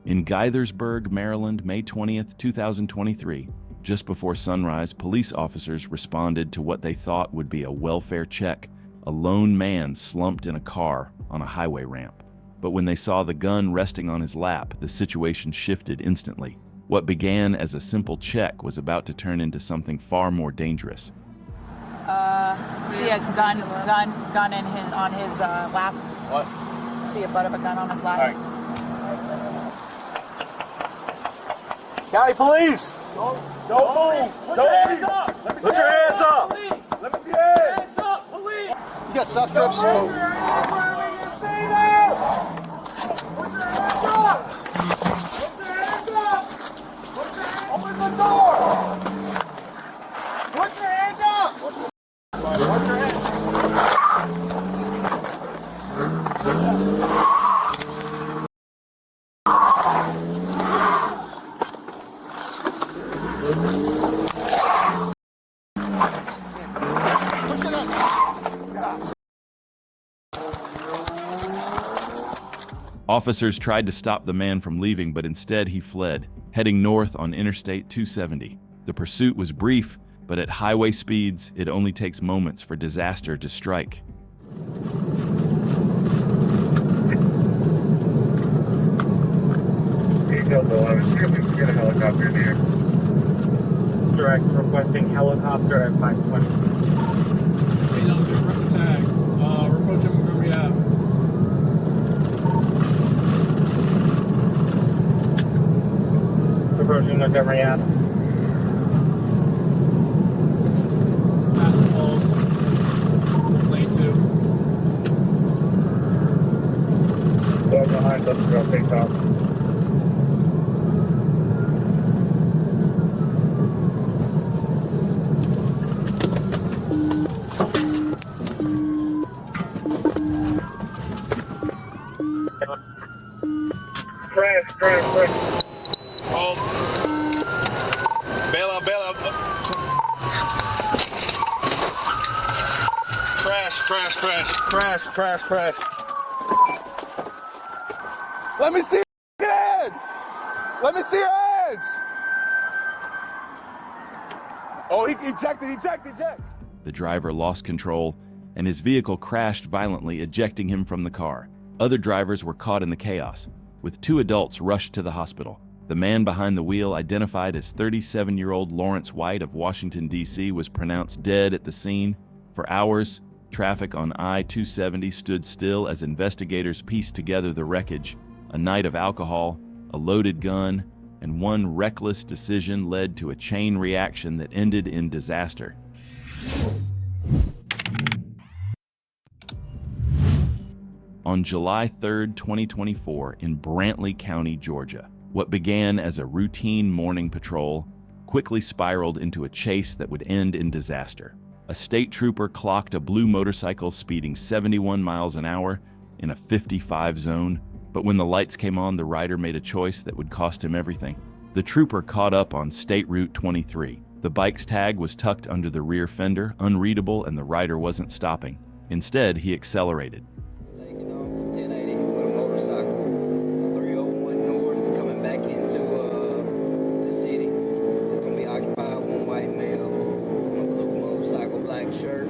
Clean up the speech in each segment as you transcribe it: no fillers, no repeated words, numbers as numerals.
In Gaithersburg, Maryland, May 20th, 2023, just before sunrise, police officers responded to what they thought would be a welfare check. A lone man slumped in a car on a highway ramp. But when they saw the gun resting on his lap, the situation shifted instantly. What began as a simple check was about to turn into something far more dangerous. See a gun on his lap. What? See a butt of a gun on his lap. All right. County police! Don't move! Put your hands up! Put your hands up! Police! Let me see your hands! Hands up, police! You got soft strips? Put your hands up! Open the door! Put your hands up! Put your hands up! Officers tried to stop the man from leaving, but instead he fled, heading north on Interstate 270. The pursuit was brief, but at highway speeds, it only takes moments for disaster to strike. Details 11, see if we can get a helicopter in the air. Direct requesting helicopter at 520. Hey, Doctor, run the tag. We're approaching Montgomery Ave. Approaching Montgomery Ave. Past the falls. Lane 2. Dog behind, let's go take off. Crash. Oh. Bail out. Crash. Let me see your hands! Let me see your hands! Oh, he eject! The driver lost control, and his vehicle crashed violently, ejecting him from the car. Other drivers were caught in the chaos, with 2 adults rushed to the hospital. The man behind the wheel, identified as 37-year-old Lawrence White of Washington, D.C., was pronounced dead at the scene. For hours, traffic on I-270 stood still as investigators pieced together the wreckage. A night of alcohol, a loaded gun, and one reckless decision led to a chain reaction that ended in disaster. On July 3, 2024, in Brantley County, Georgia, what began as a routine morning patrol quickly spiraled into a chase that would end in disaster. A state trooper clocked a blue motorcycle speeding 71 miles an hour in a 55 zone, but when the lights came on, the rider made a choice that would cost him everything. The trooper caught up on State Route 23. The bike's tag was tucked under the rear fender, unreadable, and the rider wasn't stopping. Instead, he accelerated. Taking off 1080 with a motorcycle, 301 north, coming back into the city. It's gonna be occupied, one white male, on a blue motorcycle, black shirt.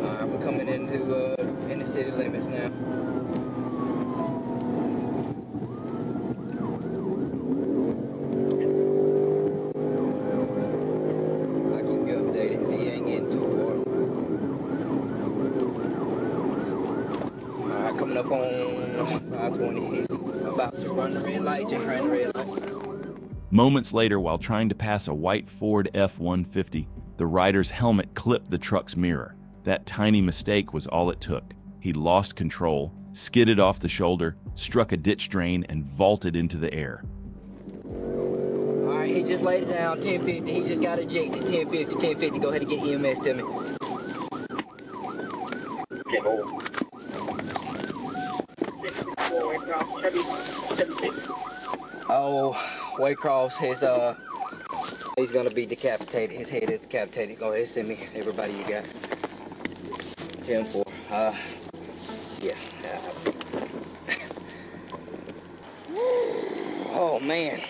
Alright, we're coming into in the city limits now. I keep you updated. He ain't getting too far. Alright, coming up on 520. He's about to run the red light, just ran the red light. Moments later, while trying to pass a white Ford F-150, the rider's helmet clipped the truck's mirror. That tiny mistake was all it took. He lost control, skidded off the shoulder, struck a ditch drain, and vaulted into the air. Alright, he just laid it down, 1050. He just got ejected, 1050. Go ahead and get EMS to me. Oh, Waycross, his He's gonna be decapitated. His head is decapitated. Go ahead, send me everybody you got. 10-4. Yeah. Oh man.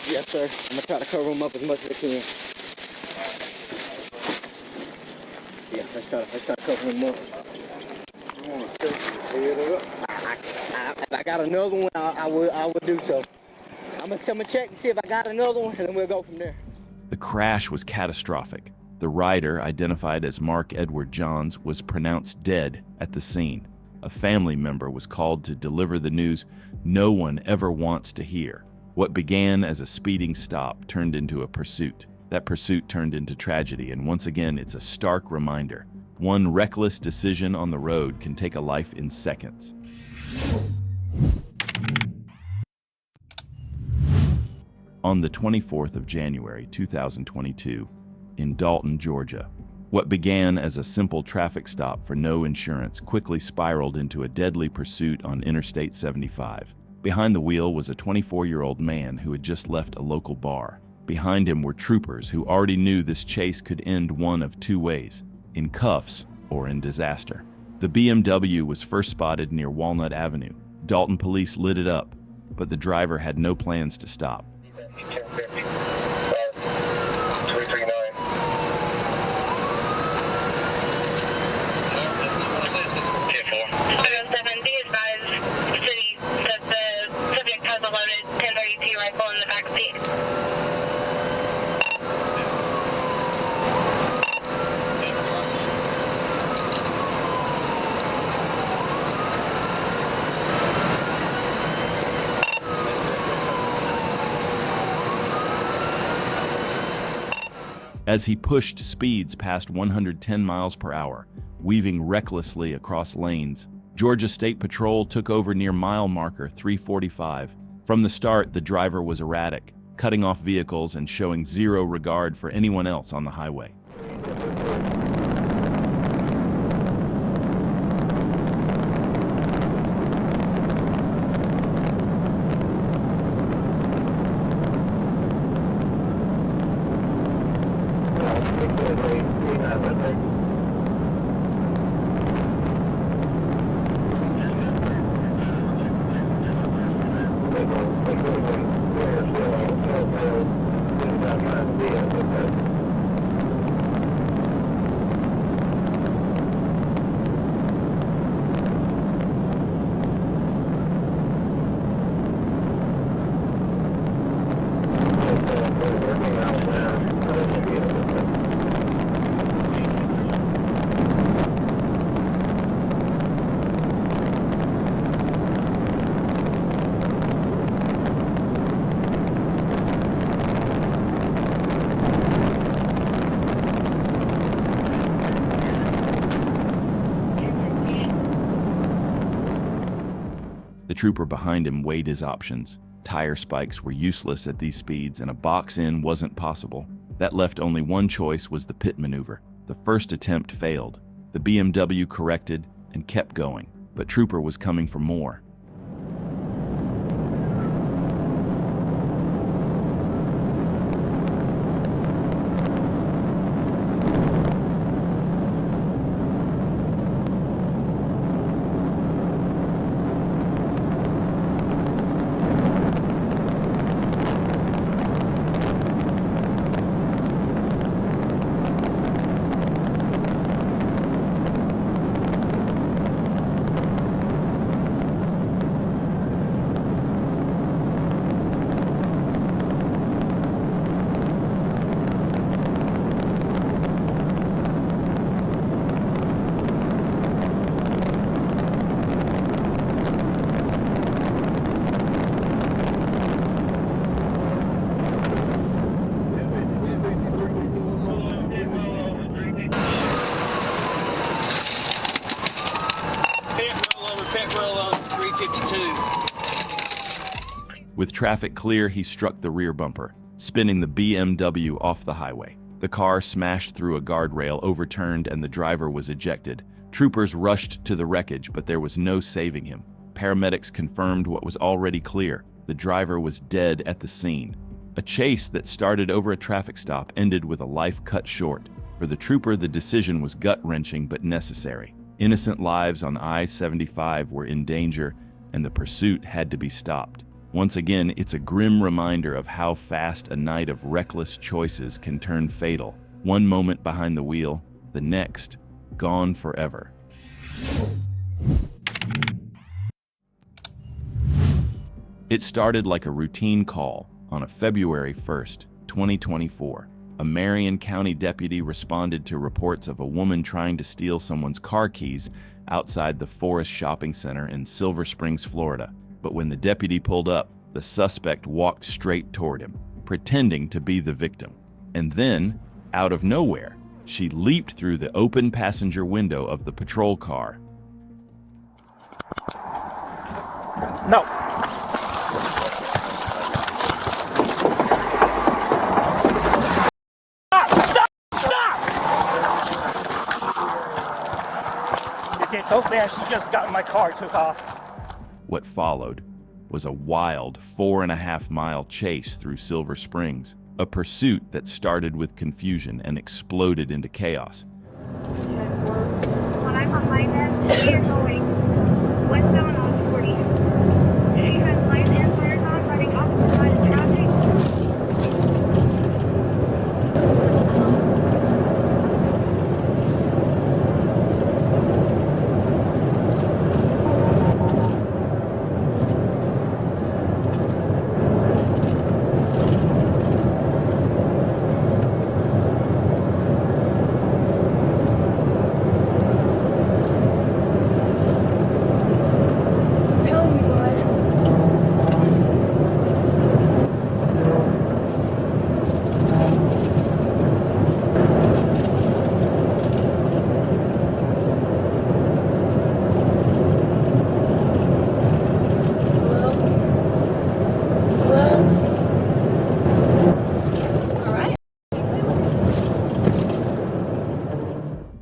Yes, sir. I'm gonna try to cover him up as much as I can. Yeah, let's try to cover him up. If I got another one, I would do so. I'm gonna check and see if I got another one, and then we'll go from there. The crash was catastrophic. The rider, identified as Mark Edward Johns, was pronounced dead at the scene. A family member was called to deliver the news no one ever wants to hear. What began as a speeding stop turned into a pursuit. That pursuit turned into tragedy, and once again, it's a stark reminder. One reckless decision on the road can take a life in seconds. On the 24th of January, 2022, in Dalton, Georgia, what began as a simple traffic stop for no insurance quickly spiraled into a deadly pursuit on Interstate 75. Behind the wheel was a 24-year-old man who had just left a local bar. Behind him were troopers who already knew this chase could end one of two ways: in cuffs or in disaster. The BMW was first spotted near Walnut Avenue. Dalton police lit it up, but the driver had no plans to stop. 339. 7, be advised, the city says the subject has a loaded 1032 rifle in the back seat. As he pushed speeds past 110 miles per hour, weaving recklessly across lanes, Georgia State Patrol took over near mile marker 345. From the start, the driver was erratic, cutting off vehicles and showing zero regard for anyone else on the highway. The trooper behind him weighed his options. Tire spikes were useless at these speeds, and a box-in wasn't possible. That left only one choice: was the pit maneuver. The first attempt failed. The BMW corrected and kept going, but Trooper was coming for more. 52. With traffic clear, he struck the rear bumper, spinning the BMW off the highway. The car smashed through a guardrail, overturned, and the driver was ejected. Troopers rushed to the wreckage, but there was no saving him. Paramedics confirmed what was already clear. The driver was dead at the scene. A chase that started over a traffic stop ended with a life cut short. For the trooper, the decision was gut-wrenching but necessary. Innocent lives on I-75 were in danger, and the pursuit had to be stopped. Once again, it's a grim reminder of how fast a night of reckless choices can turn fatal. One moment behind the wheel, the next, gone forever. It started like a routine call on a February 1st, 2024. A Marion County deputy responded to reports of a woman trying to steal someone's car keys outside the Forest Shopping Center in Silver Springs, Florida. But when the deputy pulled up, the suspect walked straight toward him, pretending to be the victim. And then, out of nowhere, she leaped through the open passenger window of the patrol car. No. So fast, she just got in my car, took off. What followed was a wild 4.5-mile chase through Silver Springs, a pursuit that started with confusion and exploded into chaos. When I'm behind them, she is going westbound on 40. She has lights and flares on, running opposite side of traffic.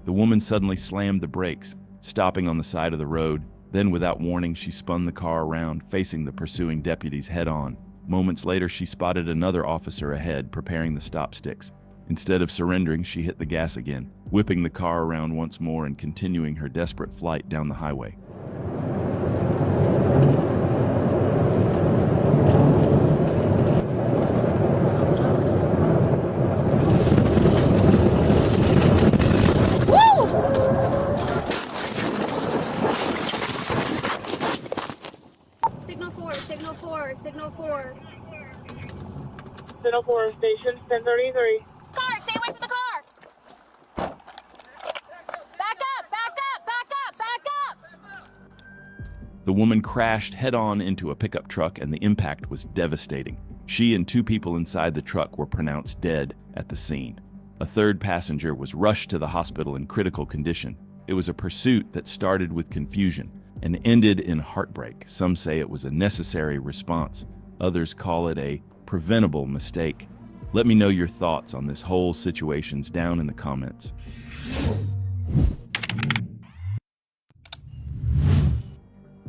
The woman suddenly slammed the brakes, stopping on the side of the road. Then, without warning, she spun the car around, facing the pursuing deputies head-on. Moments later, she spotted another officer ahead, preparing the stop sticks. Instead of surrendering, she hit the gas again, whipping the car around once more and continuing her desperate flight down the highway. Signal 4, signal 4, signal 4. Signal 4 station 1033. Car, stay away from the car! Back up, back up, back up, back up! The woman crashed head-on into a pickup truck, and the impact was devastating. She and 2 people inside the truck were pronounced dead at the scene. A third passenger was rushed to the hospital in critical condition. It was a pursuit that started with confusion and ended in heartbreak. Some say it was a necessary response. Others call it a preventable mistake. Let me know your thoughts on this whole situation down in the comments.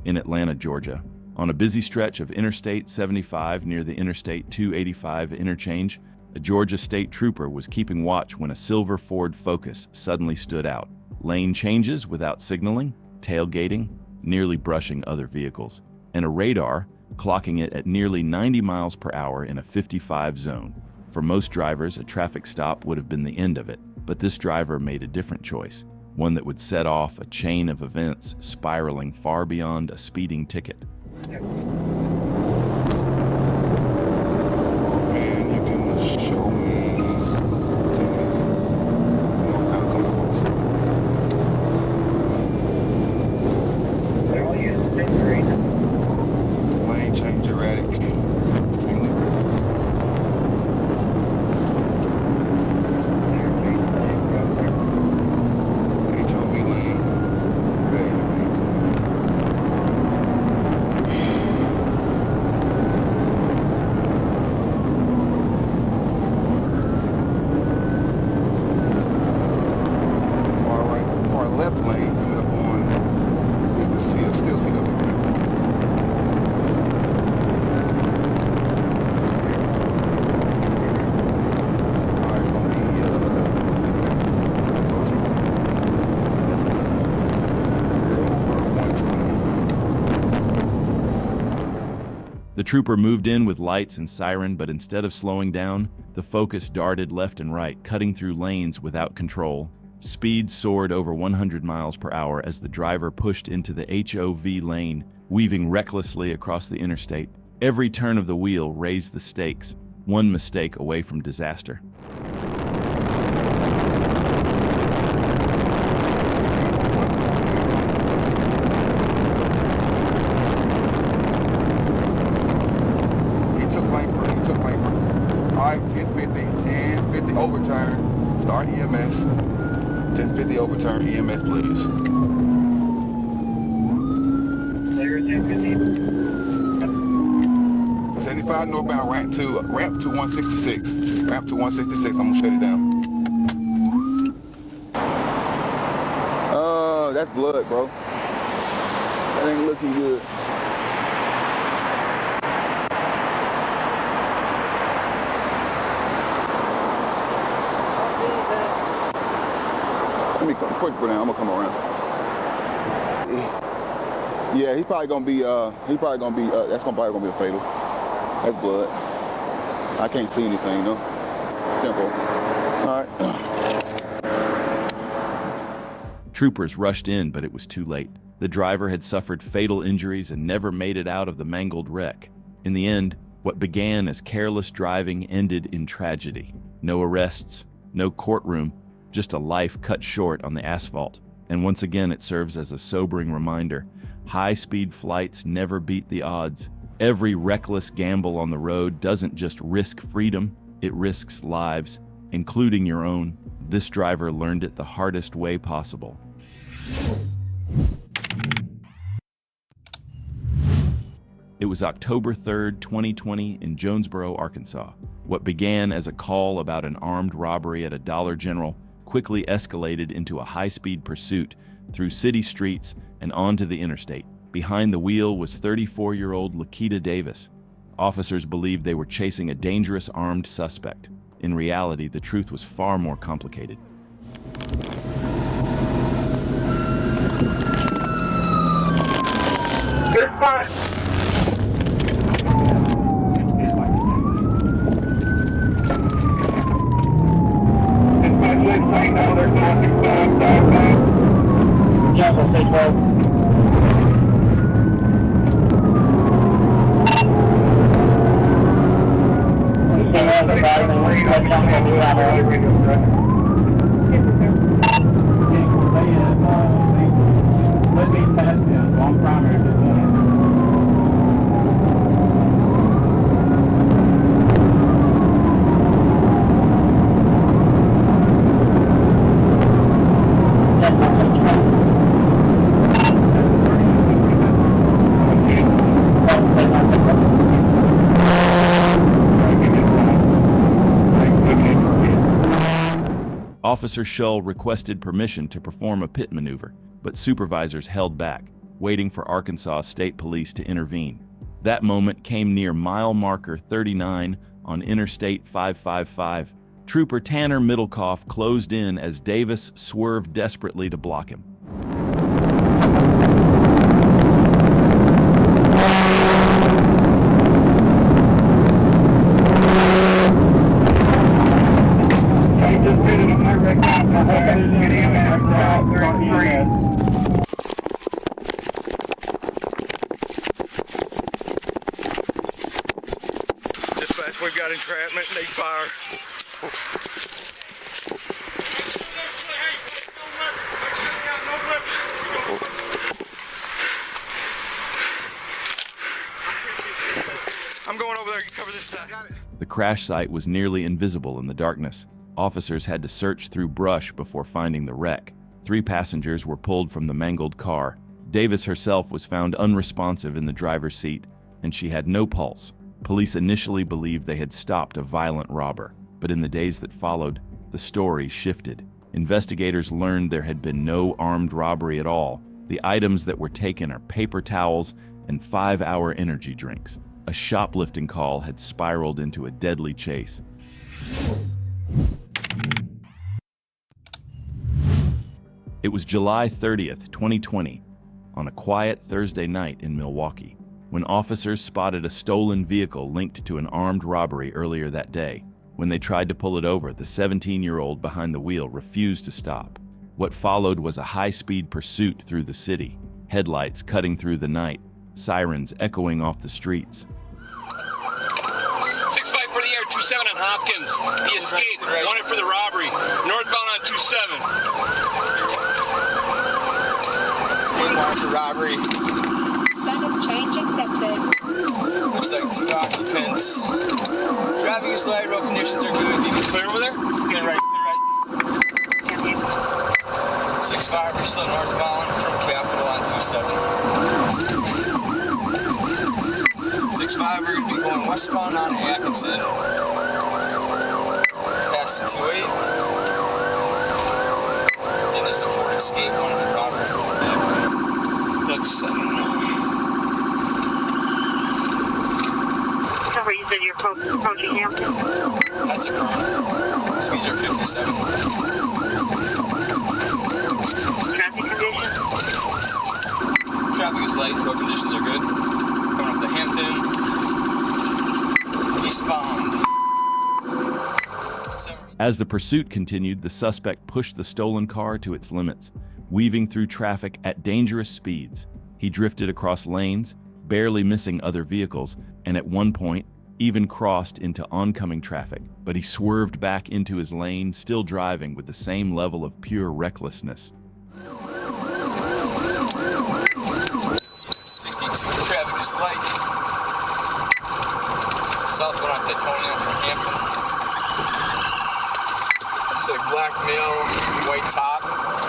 In Atlanta, Georgia, on a busy stretch of Interstate 75 near the Interstate 285 interchange, a Georgia state trooper was keeping watch when a silver Ford Focus suddenly stood out. Lane changes without signaling, tailgating, nearly brushing other vehicles, and a radar clocking it at nearly 90 miles per hour in a 55 zone. For most drivers, a traffic stop would have been the end of it, but this driver made a different choice, one that would set off a chain of events spiraling far beyond a speeding ticket. Man, you can show me ticket. You know how to come to They're all using 10-3. lane change erratic. Extremely reckless. HOV lane. Ready to maintain. The trooper moved in with lights and siren, but instead of slowing down, the Focus darted left and right, cutting through lanes without control. Speed soared over 100 miles per hour as the driver pushed into the HOV lane, weaving recklessly across the interstate. Every turn of the wheel raised the stakes, one mistake away from disaster. All right, 1050 overturn, start EMS. 1050 overturn EMS, please. Clear 1050. 75 northbound, ramp to 166. Ramp to 166, I'm gonna shut it down. That's blood, bro. That ain't looking good. Let me quick go down. I'm gonna come around. Yeah, he's probably gonna be. That's probably gonna be a fatal. That's blood. I can't see anything though. Tempo. All right. Troopers rushed in, but it was too late. The driver had suffered fatal injuries and never made it out of the mangled wreck. In the end, what began as careless driving ended in tragedy. No arrests, no courtroom, just a life cut short on the asphalt. And once again, it serves as a sobering reminder. High-speed flights never beat the odds. Every reckless gamble on the road doesn't just risk freedom, it risks lives, including your own. This driver learned it the hardest way possible. It was October 3rd, 2020 in Jonesboro, Arkansas. What began as a call about an armed robbery at a Dollar General quickly escalated into a high-speed pursuit through city streets and onto the interstate. Behind the wheel was 34-year-old Lakita Davis. Officers believed they were chasing a dangerous armed suspect. In reality, the truth was far more complicated. Good spot. Council 612. Let me pass them on primary this morning. Officer Shull requested permission to perform a pit maneuver, but supervisors held back, waiting for Arkansas State Police to intervene. That moment came near mile marker 39 on Interstate 555. Trooper Tanner Middlecoff closed in as Davis swerved desperately to block him. Dispatch, we've got entrapment, need fire. I'm going over there to cover this side. The crash site was nearly invisible in the darkness. Officers had to search through brush before finding the wreck. 3 passengers were pulled from the mangled car. Davis herself was found unresponsive in the driver's seat, and she had no pulse. Police initially believed they had stopped a violent robber, but in the days that followed, the story shifted. Investigators learned there had been no armed robbery at all. The items that were taken are paper towels and 5-hour energy drinks. A shoplifting call had spiraled into a deadly chase. It was July 30th, 2020, on a quiet Thursday night in Milwaukee. when officers spotted a stolen vehicle linked to an armed robbery earlier that day. When they tried to pull it over, the 17-year-old behind the wheel refused to stop. What followed was a high-speed pursuit through the city, headlights cutting through the night, sirens echoing off the streets. 6-5 for the air, 27 on Hopkins. He escaped, wanted for the robbery. Northbound on 27. Wanted for robbery. Status change accepted. Looks like 2 occupants. Traffic is light, road conditions are good. You clear over there? Clear right, clear right. 6-5, we're still northbound from Capitol on 27. 6-5, we're going to be going westbound on Atkinson. Passing 2-8. Then there's a Ford Escape, one for robbery. That's 7. Sorry, you said you're approaching Hampton. That's affirmative. Speeds are 57. Traffic conditions? Traffic is light, road conditions are good. Coming up to Hampton. Eastbound. As the pursuit continued, the suspect pushed the stolen car to its limits, weaving through traffic at dangerous speeds. He drifted across lanes, barely missing other vehicles, and at one point, even crossed into oncoming traffic. But he swerved back into his lane, still driving with the same level of pure recklessness. 62, traffic is light. Southbound on Titonium from Hampton. It's a black male, white top,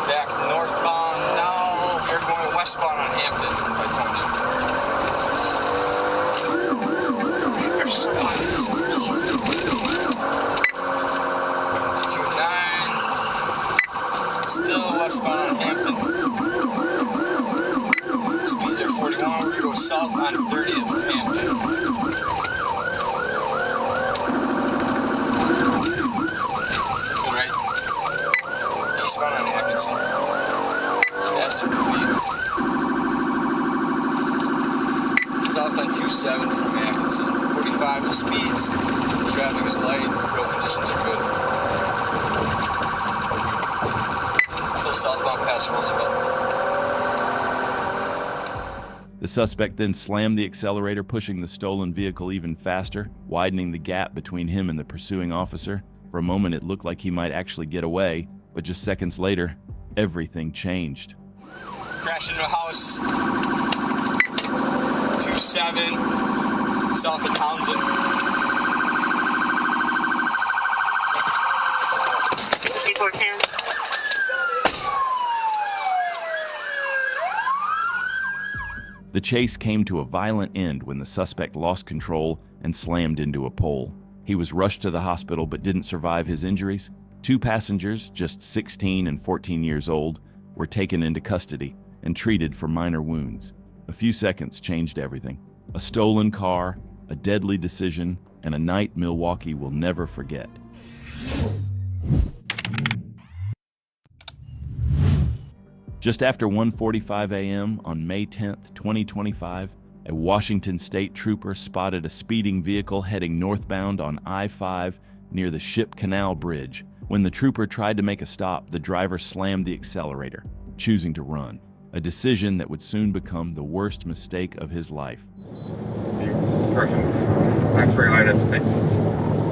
back northbound. Now they're going westbound on Hampton from Titonium. There's so much. 2-9. Still westbound on Hampton. Speeds are 41. We're going to go south on 30th from Hampton. Eastbound on Atkinson. Aston Martin. South on 27 from Atkinson. 45 with speeds. Traffic is light. Road conditions are good. Still southbound past Roosevelt. The suspect then slammed the accelerator, pushing the stolen vehicle even faster, widening the gap between him and the pursuing officer. For a moment, it looked like he might actually get away, but just seconds later, everything changed. Crashed into a house. 27 south of Townsend. The chase came to a violent end when the suspect lost control and slammed into a pole. He was rushed to the hospital but didn't survive his injuries. 2 passengers, just 16 and 14 years old, were taken into custody and treated for minor wounds. A few seconds changed everything. A stolen car, a deadly decision, and a night Milwaukee will never forget. Just after 1:45 a.m. on May 10, 2025, a Washington State trooper spotted a speeding vehicle heading northbound on I-5 near the Ship Canal Bridge. When the trooper tried to make a stop, the driver slammed the accelerator, choosing to run, a decision that would soon become the worst mistake of his life.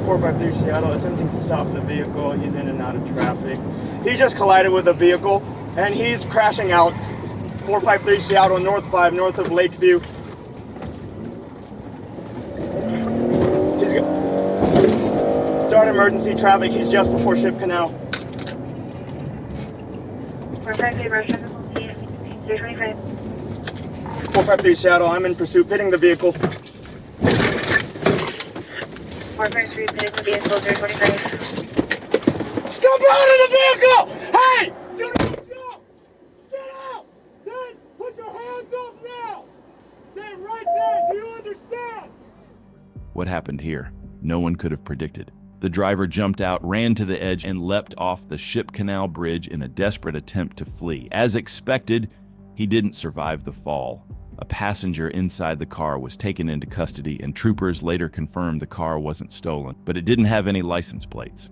453 Seattle, attempting to stop the vehicle. He's in and out of traffic. He just collided with a vehicle, and he's crashing out. 453 Seattle, North 5, north of Lakeview. Start emergency traffic. He's just before Ship Canal. 453 Seattle, I'm in pursuit, pitting the vehicle. 453 pitting the vehicle, 325. Step out of the vehicle! Hey! Get out! Get out! Then put your hands up now! Stay right there, do you understand? What happened here? No one could have predicted. The driver jumped out, ran to the edge, and leapt off the Ship Canal Bridge in a desperate attempt to flee. As expected, he didn't survive the fall. A passenger inside the car was taken into custody, and troopers later confirmed the car wasn't stolen, but it didn't have any license plates.